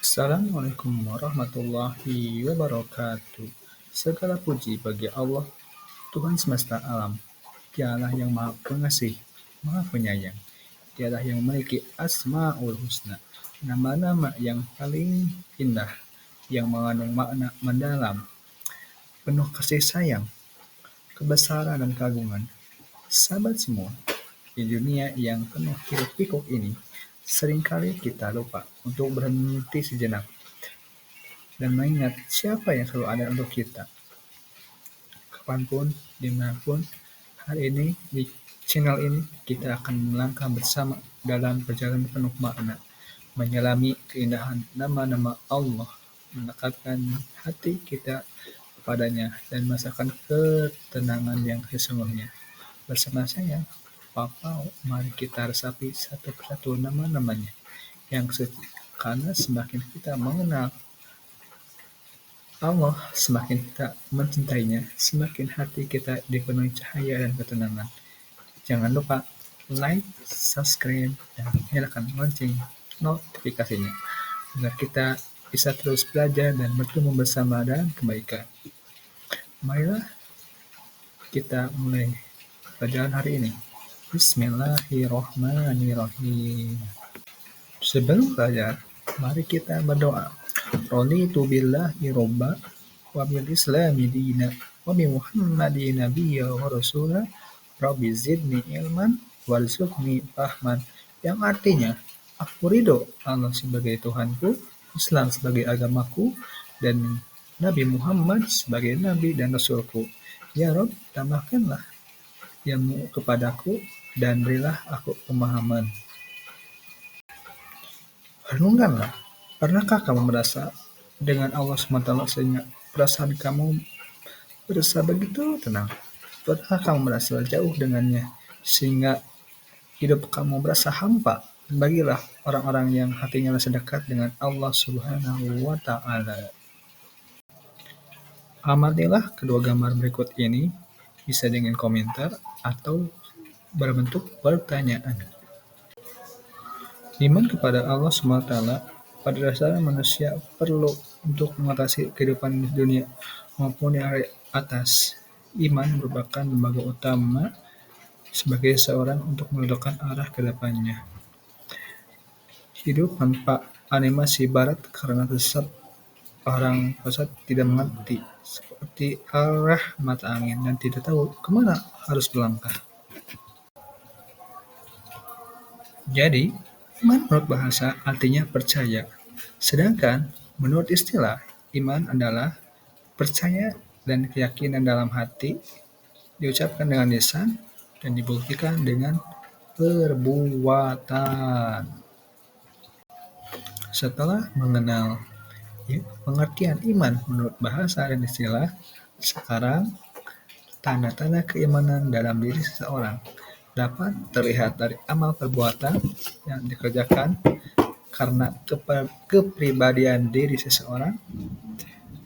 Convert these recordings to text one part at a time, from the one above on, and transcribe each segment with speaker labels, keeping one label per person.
Speaker 1: Assalamualaikum warahmatullahi wabarakatuh. Segala puji bagi Allah, Tuhan semesta alam. Dialah yang maha pengasih, maha penyayang. Dialah yang memiliki asma'ul husna, nama-nama yang paling indah, yang mengandung makna mendalam, penuh kasih sayang, kebesaran dan keagungan. Sahabat semua, di dunia yang penuh hiruk-pikuk ini, seringkali kita lupa untuk berhenti sejenak dan mengingat siapa yang selalu ada untuk kita. Kapanpun, dimanapun, hari ini di channel ini kita akan melangkah bersama dalam perjalanan penuh makna, menyelami keindahan nama-nama Allah, mendekatkan hati kita kepadanya dan merasakan ketenangan yang sesungguhnya. Bersama saya, Papa, mari kita resapi satu persatu nama-namanya yang suci. Karena semakin kita mengenal Allah, semakin kita mencintainya, semakin hati kita dipenuhi cahaya dan ketenangan. Jangan lupa like, subscribe, dan nyalakan lonceng notifikasinya agar kita bisa terus belajar dan bertumbuh bersama dalam kebaikan. Marilah kita mulai pelajaran hari ini. Bismillahirrahmanirrahim. Sebelum belajar, mari kita berdoa. Raditu billahi robba wa bil islami dina wa bi muhammadin nabiyya wa rasula rabbi zidni ilman warzuqni fahman, yang artinya aku ridho Allah sebagai Tuhanku, Islam sebagai agamaku, dan Nabi Muhammad sebagai Nabi dan Rasulku. Ya Rob, tambahkanlah ilmu kepadaku dan berilah aku pemahaman. Renungkanlah, pernahkah kamu merasa dengan Allah SWT sehingga perasaan kamu berasa begitu tenang? Pernah kamu merasa jauh dengannya sehingga hidup kamu berasa hampa? Bagilah orang-orang yang hatinya merasa dekat dengan Allah Subhanahu wa Ta'ala. Amatilah kedua gambar berikut ini, bisa dengan komentar atau berbentuk pertanyaan. Iman kepada Allah SWT pada dasarnya manusia perlu untuk mengatasi kehidupan di dunia maupun di hari atas. Iman merupakan lembaga utama sebagai seorang untuk menentukan arah ke depannya. Hidup tanpa animasi barat karena tersesat, orang tersesat tidak mengerti seperti arah mata angin dan tidak tahu kemana harus melangkah. Jadi, iman menurut bahasa artinya percaya, sedangkan menurut istilah, iman adalah percaya dan keyakinan dalam hati, diucapkan dengan lisan, dan dibuktikan dengan perbuatan. Setelah mengenal pengertian iman menurut bahasa dan istilah, sekarang tanda-tanda keimanan dalam diri seseorang dapat terlihat dari amal perbuatan yang dikerjakan karena kepribadian diri seseorang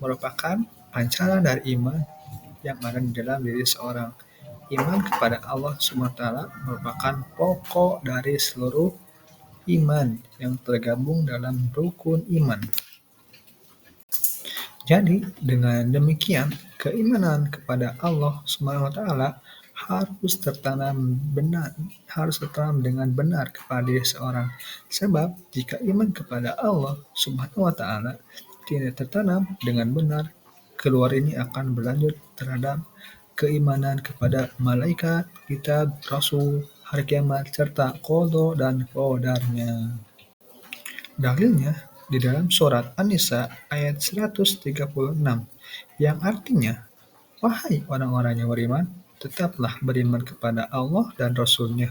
Speaker 1: merupakan pancaran dari iman yang ada di dalam diri seseorang. Iman kepada Allah SWT merupakan pokok dari seluruh iman yang tergabung dalam rukun iman. Jadi, dengan demikian, keimanan kepada Allah SWT harus tertanam dengan benar kepada diri seorang. Sebab jika iman kepada Allah SWT tidak tertanam dengan benar, keluar ini akan berlanjut terhadap keimanan kepada malaikat, kitab, rasul, hari kiamat, serta qada dan qadarnya. Dalilnya di dalam surat An-Nisa ayat 136 yang artinya, wahai orang-orang yang beriman, tetaplah beriman kepada Allah dan Rasul-Nya,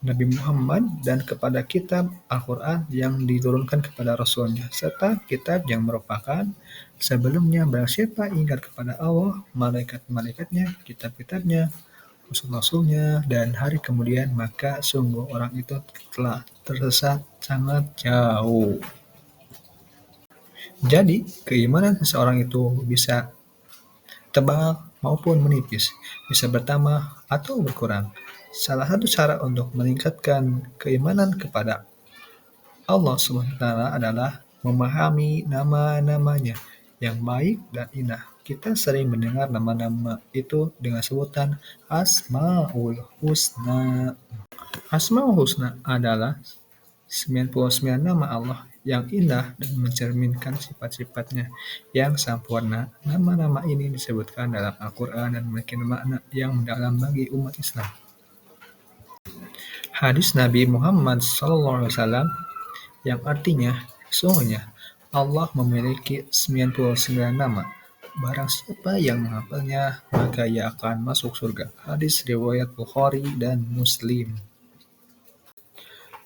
Speaker 1: Nabi Muhammad, dan kepada kitab Al-Quran yang diturunkan kepada Rasul-Nya, serta kitab yang merupakan sebelumnya. Barang siapa ingat kepada Allah, malaikat-malaikatnya, kitab-kitabnya, Rasul-Rasulnya, dan hari kemudian, maka sungguh orang itu telah tersesat sangat jauh. Jadi, keimanan seseorang itu bisa tebal maupun menipis, bisa bertambah atau berkurang. Salah satu cara untuk meningkatkan keimanan kepada Allah SWT adalah memahami nama-namanya yang baik dan indah. Kita sering mendengar nama-nama itu dengan sebutan Asmaul Husna. Asmaul Husna adalah 99 nama Allah yang indah dan mencerminkan sifat-sifatnya yang sempurna. Nama-nama ini disebutkan dalam Al-Quran dan memiliki makna yang mendalam bagi umat Islam. Hadis Nabi Muhammad SAW yang artinya, sesungguhnya Allah memiliki 99 nama. Barang siapa yang menghafalnya, maka ia akan masuk surga. Hadis riwayat Bukhari dan Muslim.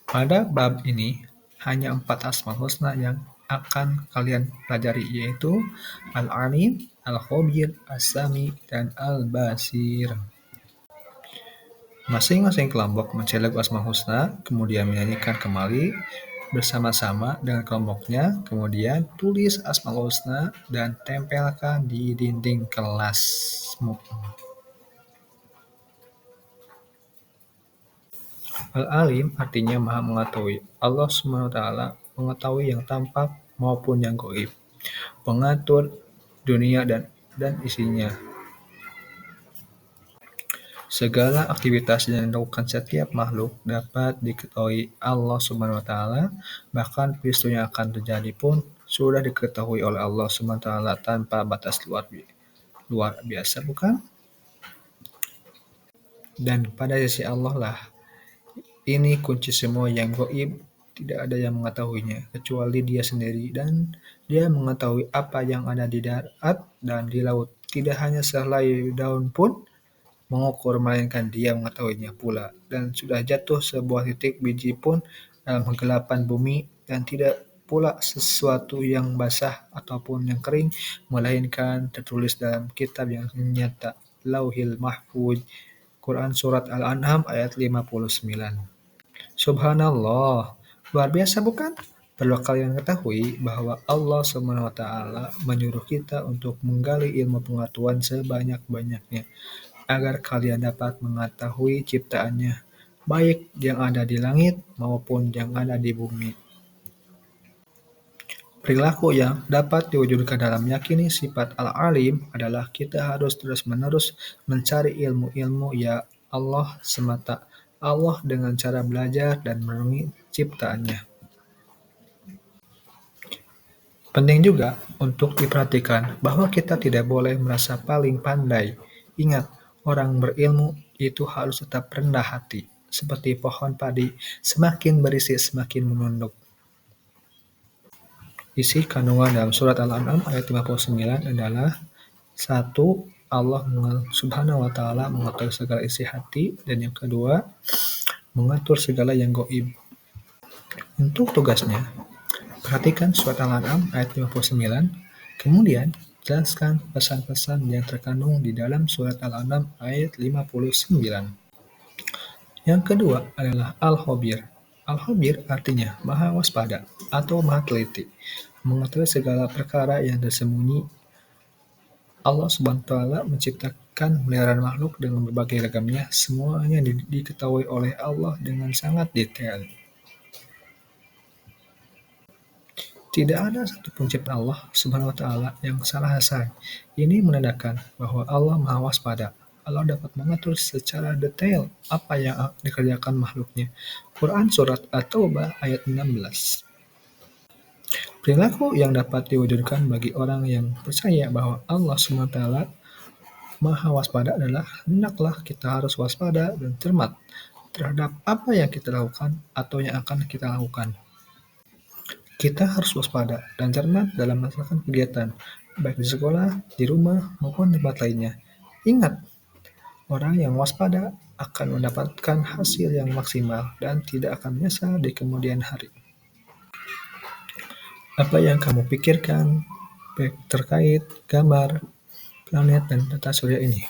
Speaker 1: Pada bab ini, hanya 4 Asmaul Husna yang akan kalian pelajari, yaitu Al-Alim, Al-Khabir, As-Sami, dan Al-Basir. Masing-masing kelompok mencari Asmaul Husna, kemudian menyanyikan kembali bersama-sama dengan kelompoknya, kemudian tulis Asmaul Husna dan tempelkan di dinding kelasmu. Al-Alim artinya Maha Mengetahui. Allah SWT mengetahui yang tampak maupun yang gaib, pengatur dunia dan isinya. Segala aktivitas yang dilakukan setiap makhluk dapat diketahui Allah SWT, bahkan peristiwa yang akan terjadi pun sudah diketahui oleh Allah SWT tanpa batas luar biasa, bukan? Dan pada sisi Allah lah, ini kunci semua yang gaib, tidak ada yang mengetahuinya kecuali Dia sendiri, dan Dia mengetahui apa yang ada di darat dan di laut. Tidak hanya sehelai daun pun mengukur, melainkan Dia mengetahuinya pula. Dan sudah jatuh sebuah titik biji pun dalam kegelapan bumi, dan tidak pula sesuatu yang basah ataupun yang kering, melainkan tertulis dalam kitab yang nyata, Lauhil Mahfuz. Quran Surat Al-An'am ayat 59. Subhanallah, luar biasa bukan? Perlu kalian ketahui bahwa Allah SWT menyuruh kita untuk menggali ilmu pengetahuan sebanyak-banyaknya, agar kalian dapat mengetahui ciptaannya, baik yang ada di langit maupun yang ada di bumi. Perilaku yang dapat diwujudkan dalam meyakini sifat Al-Alim adalah kita harus terus-menerus mencari ilmu-ilmu ya Allah semata Allah dengan cara belajar dan merenungi ciptaannya. Penting juga untuk diperhatikan bahwa kita tidak boleh merasa paling pandai. Ingat, orang berilmu itu harus tetap rendah hati, seperti pohon padi, semakin berisi semakin menunduk. Isi kandungan dalam surat Al-An'am ayat 59 adalah 1. Allah Subhanahu wa Ta'ala mengatur segala isi hati, dan yang kedua, mengatur segala yang gaib. Untuk tugasnya, perhatikan surat Al-An'am ayat 59, kemudian jelaskan pesan-pesan yang terkandung di dalam surat Al-An'am ayat 59. Yang kedua adalah Al-Khabir. Al-Khabir artinya Maha Waspada atau Maha Teliti, mengetahui segala perkara yang tersembunyi. Allah SWT menciptakan miliaran makhluk dengan berbagai ragamnya, semuanya diketahui oleh Allah dengan sangat detail. Tidak ada satu pencipta Allah Subhanahu wa Ta'ala yang salah sasaran. Ini menandakan bahwa Allah Maha Waspada. Allah dapat mengatur secara detail apa yang dikerjakan makhluknya. Quran Surat At-Taubah ayat 16. Perilaku yang dapat diwujudkan bagi orang yang percaya bahwa Allah SWT Maha Waspada adalah hendaklah kita harus waspada dan cermat terhadap apa yang kita lakukan atau yang akan kita lakukan. Kita harus waspada dan cermat dalam melaksanakan kegiatan, baik di sekolah, di rumah, maupun tempat lainnya. Ingat, orang yang waspada akan mendapatkan hasil yang maksimal dan tidak akan menyesal di kemudian hari. Apa yang kamu pikirkan terkait gambar, planet, dan tata surya ini?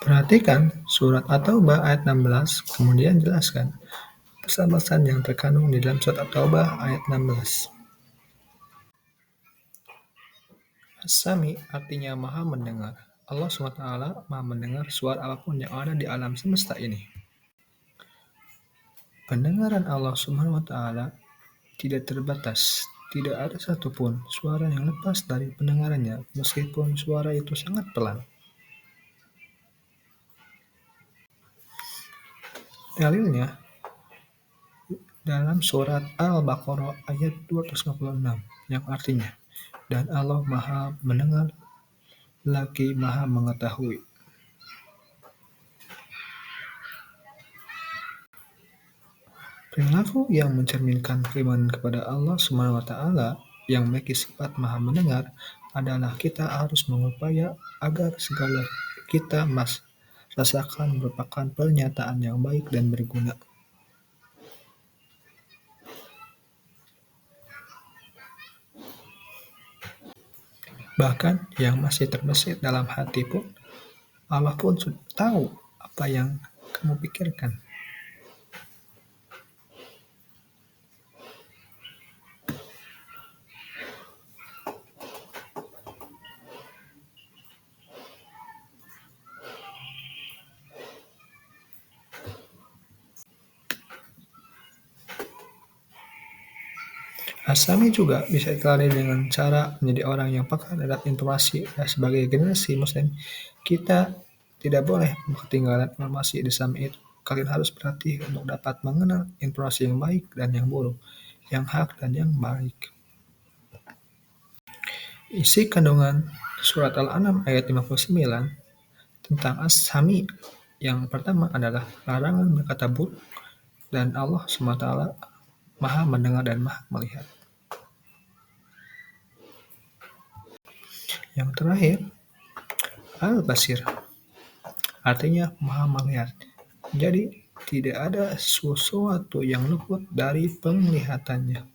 Speaker 1: Perhatikan surat At-Taubah ayat 16, kemudian jelaskan pesan-pesan yang terkandung di dalam surat At-Taubah ayat 16. As-Sami artinya Maha Mendengar. Allah SWT Maha mendengar suara apapun yang ada di alam semesta ini. Pendengaran Allah Subhanahu wa Ta'ala tidak terbatas. Tidak ada satupun suara yang lepas dari pendengarannya, meskipun suara itu sangat pelan. Dalilnya dalam surat Al-Baqarah ayat 256 yang artinya, dan Allah Maha Mendengar lagi Maha Mengetahui. Perilaku yang mencerminkan keimanan kepada Allah Subhanahu wa Ta'ala yang memiliki sifat Maha Mendengar adalah kita harus mengupaya agar segala kita rasakan merupakan pernyataan yang baik dan berguna. Bahkan yang masih terbesit dalam hati pun, Allah pun sudah tahu apa yang kamu pikirkan. Asami juga bisa diteladani dengan cara menjadi orang yang peka terhadap informasi. Dan sebagai generasi Muslim, kita tidak boleh ketinggalan informasi. Di samping itu, kalian harus berhati untuk dapat mengenal informasi yang baik dan yang buruk, yang hak dan yang baik. Isi kandungan surat Al-An'am ayat 59 tentang As-Sami yang pertama adalah larangan berkata buruk dan Allah SWT Maha Mendengar dan Maha Melihat. Yang terakhir, Al-Basir, artinya Maha Melihat. Jadi, tidak ada sesuatu yang luput dari penglihatannya.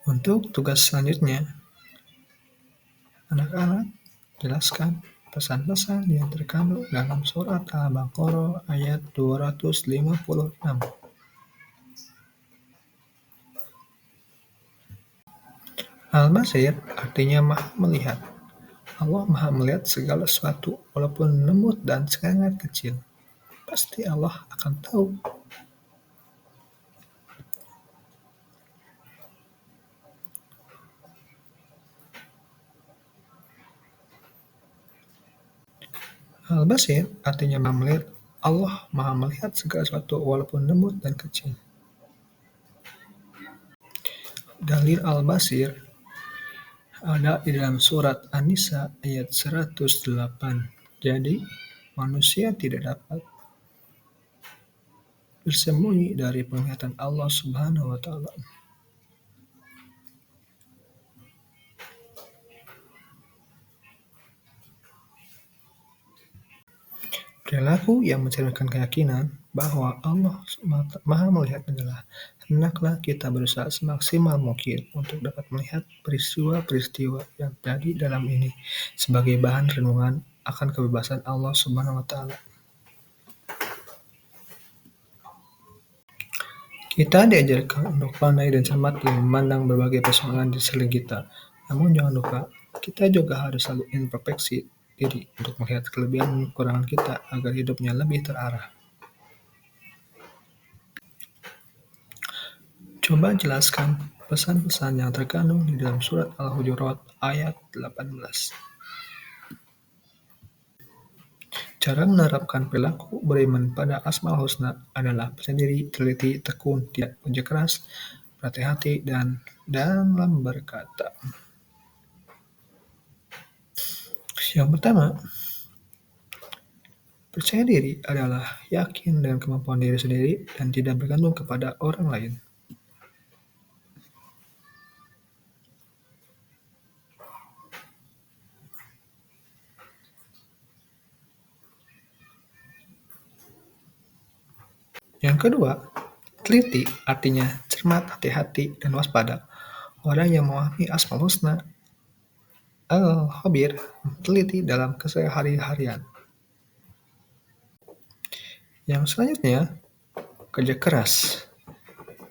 Speaker 1: Untuk tugas selanjutnya, anak-anak jelaskan pesan-pesan yang terkandung dalam surat Al-Baqarah ayat 256. Al-Basir artinya Maha Melihat. Allah Maha Melihat segala sesuatu, walaupun lembut dan sangat kecil. Pasti Allah akan tahu. Al-Basir artinya Maha Melihat. Allah Maha Melihat segala sesuatu, walaupun lembut dan kecil. Dalil Al-Basir ada di dalam surat An-Nisa ayat 108. Jadi, manusia tidak dapat bersembunyi dari penglihatan Allah Subhanahu wa Ta'ala. Perilaku yang mencerminkan keyakinan bahwa Allah Maha Melihat adalah hendaklah kita berusaha semaksimal mungkin untuk dapat melihat peristiwa-peristiwa yang terjadi dalam ini sebagai bahan renungan akan kebebasan Allah Subhanahu wa Ta'ala. Kita diajarkan untuk pandai dan cermat dalam memandang berbagai persoalan di sekeliling kita. Namun jangan lupa, kita juga harus selalu introspeksi diri untuk melihat kelebihan dan kekurangan kita agar hidupnya lebih terarah. Coba jelaskan pesan-pesan yang terkandung di dalam surat Al-Hujurat ayat 18. Cara menerapkan perilaku beriman pada Asmaul Husna adalah percaya diri, teliti, tekun, tidak kerja keras, berhati-hati, dan dalam berkata. Yang pertama, percaya diri adalah yakin dengan kemampuan diri sendiri dan tidak bergantung kepada orang lain. Yang kedua, teliti artinya cermat, hati-hati, dan waspada. Orang yang memahami Asmaul Husna Al-Khabir teliti dalam kesehari-harian. Yang selanjutnya, kerja keras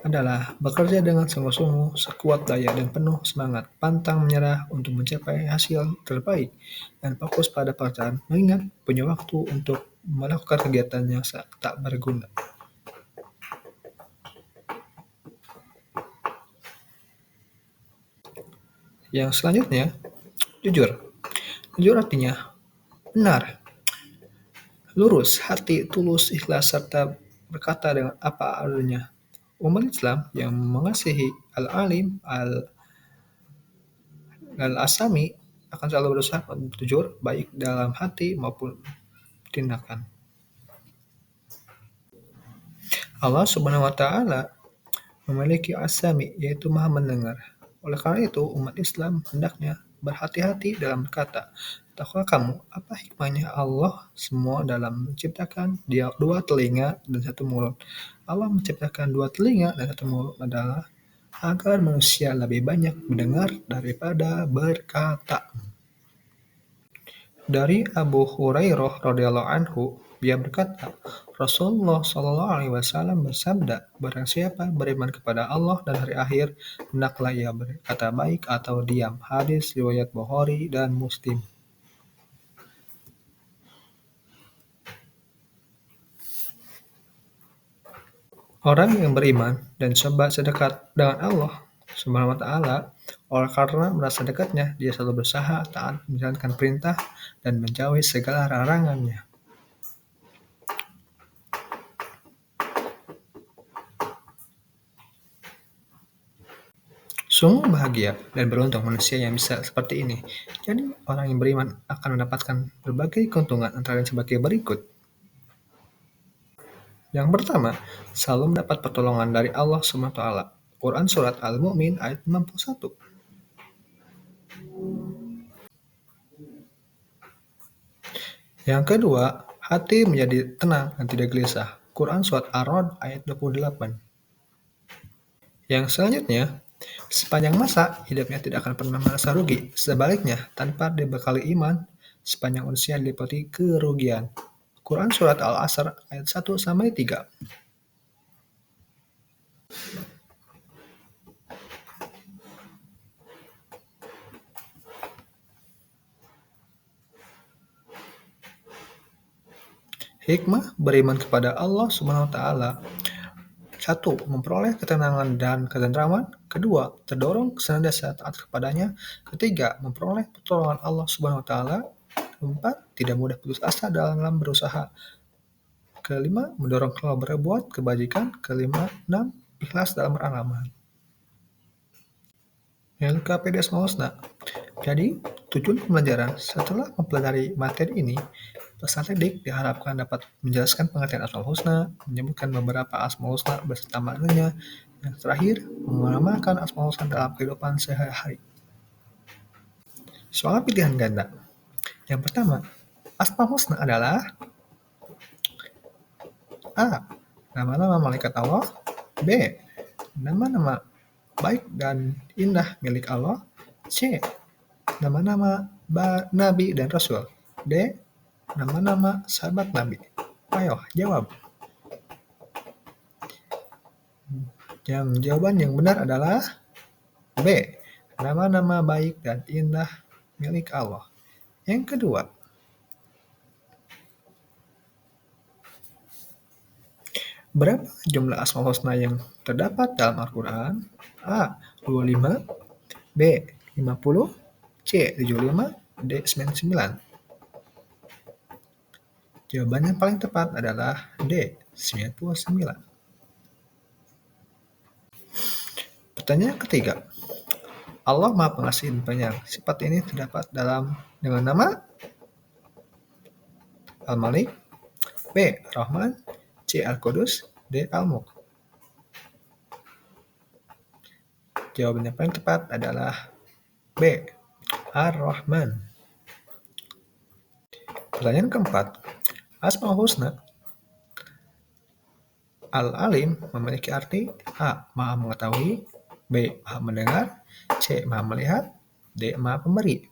Speaker 1: adalah bekerja dengan sungguh-sungguh, sekuat daya dan penuh semangat, pantang menyerah untuk mencapai hasil terbaik, dan fokus pada pekerjaan, mengingat punya waktu untuk melakukan kegiatan yang tak berguna. Yang selanjutnya, jujur. Jujur artinya benar, lurus, hati tulus, ikhlas, serta berkata dengan apa adanya. Umat Islam yang mengasihi Al-Alim Al-Asami akan selalu berusaha untuk jujur, baik dalam hati maupun tindakan. Allah Subhanahu wa Ta'ala memiliki As-Sami, yaitu Maha Mendengar. Oleh karena itu, umat Islam hendaknya berhati-hati dalam berkata. Tahukah kamu apa hikmahnya Allah semua dalam menciptakan dia dua telinga dan satu mulut? Allah menciptakan dua telinga dan satu mulut adalah agar manusia lebih banyak mendengar daripada berkata. Dari Abu Hurairah radhiyallahu anhu, dia berkata, Rasulullah Shallallahu alaihi wasallam bersabda, barang siapa beriman kepada Allah dan hari akhir, hendaklah ia berkata baik atau diam. Hadis riwayat Bukhari dan Muslim. Orang yang beriman dan coba sedekat dengan Allah Subhanahu wa Ta'ala, oleh karena merasa dekatnya, dia selalu berusaha taat menjalankan perintah dan menjauhi segala larangannya. Sungguh bahagia dan beruntung manusia yang bisa seperti ini. Jadi, orang yang beriman akan mendapatkan berbagai keuntungan antara lain sebagai berikut. Yang pertama, selalu mendapat pertolongan dari Allah SWT. Quran Surat Al-Mu'min ayat 61. Yang kedua, hati menjadi tenang dan tidak gelisah. Quran Surat Ar-Ra'd ayat 28. Yang selanjutnya, sepanjang masa hidupnya tidak akan pernah merasa rugi. Sebaliknya, tanpa dibekali iman, sepanjang usia diliputi kerugian. Quran Surat Al-Asr ayat 1-3. Hikmah beriman kepada Allah Subhanahu wa Ta'ala. 1. Memperoleh ketenangan dan ketentraman. Kedua, terdorong senantiasa taat kepadanya. Ketiga, memperoleh pertolongan Allah Subhanahu wa Ta'ala. Keempat, tidak mudah putus asa dalam berusaha. Kelima, mendorong kalau berbuat kebajikan. Enam, ikhlas dalam beramal. LKPD Asmaul Husna. Jadi, tujuan pembelajaran setelah mempelajari materi ini, peserta didik diharapkan dapat menjelaskan pengertian Asmaul Husna, menyebutkan beberapa Asmaul Husna beserta maknanya, yang terakhir, mengamalkan Asmaul Husna dalam kehidupan sehari-hari. Soal pilihan ganda. Yang pertama, Asmaul Husna adalah A. Nama-nama malaikat Allah. B. Nama-nama baik dan indah milik Allah. C. Nama-nama Nabi dan Rasul. D. Nama-nama sahabat Nabi. Ayo, jawab. Yang jawaban yang benar adalah B. Nama-nama baik dan indah milik Allah. Yang kedua, berapa jumlah Asmaul Husna yang terdapat dalam Al-Quran? A. 25, B. 50, C. 75, D. 99. Jawaban yang paling tepat adalah D. 99. Pertanyaan ketiga. Allah Maha Pengasih dan Penyayang. Sifat ini terdapat dengan nama Al-Malik, B. Rahman, C. Al-Qudus, D. Al-Mulk. Jawaban yang paling tepat adalah B. Ar-Rahman. Pertanyaan keempat. Asmaul Husna Al-Alim memiliki arti A. Maha mengetahui, B. Maha mendengar, C. Maha melihat, D. Maha pemberi.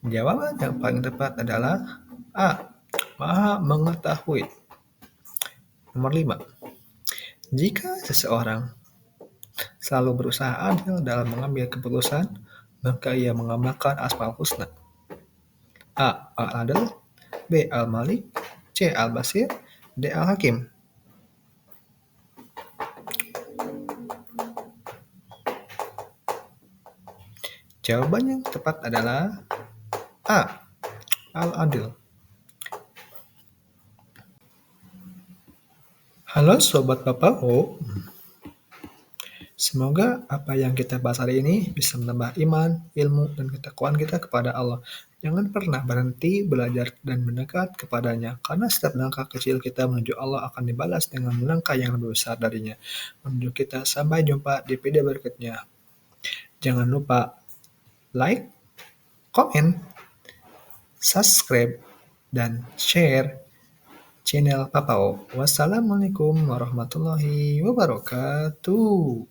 Speaker 1: Jawaban yang paling tepat adalah A. Maha mengetahui. Nomor 5. Jika seseorang selalu berusaha adil dalam mengambil keputusan, maka ia mengamalkan Asmaul Husna. A. Al-Adil, B. Al-Malik, C. Al-Basir, D. Al-Hakim. Jawaban yang tepat adalah A. Al-Adil. Halo Sobat Papao, semoga apa yang kita bahas hari ini bisa menambah iman, ilmu, dan ketakwaan kita kepada Allah. Jangan pernah berhenti belajar dan mendekat kepadanya, karena setiap langkah kecil kita menuju Allah akan dibalas dengan langkah yang lebih besar darinya menuju kita. Sampai jumpa di video berikutnya. Jangan lupa like, komen, subscribe, dan share channel Papao. Wassalamualaikum warahmatullahi wabarakatuh.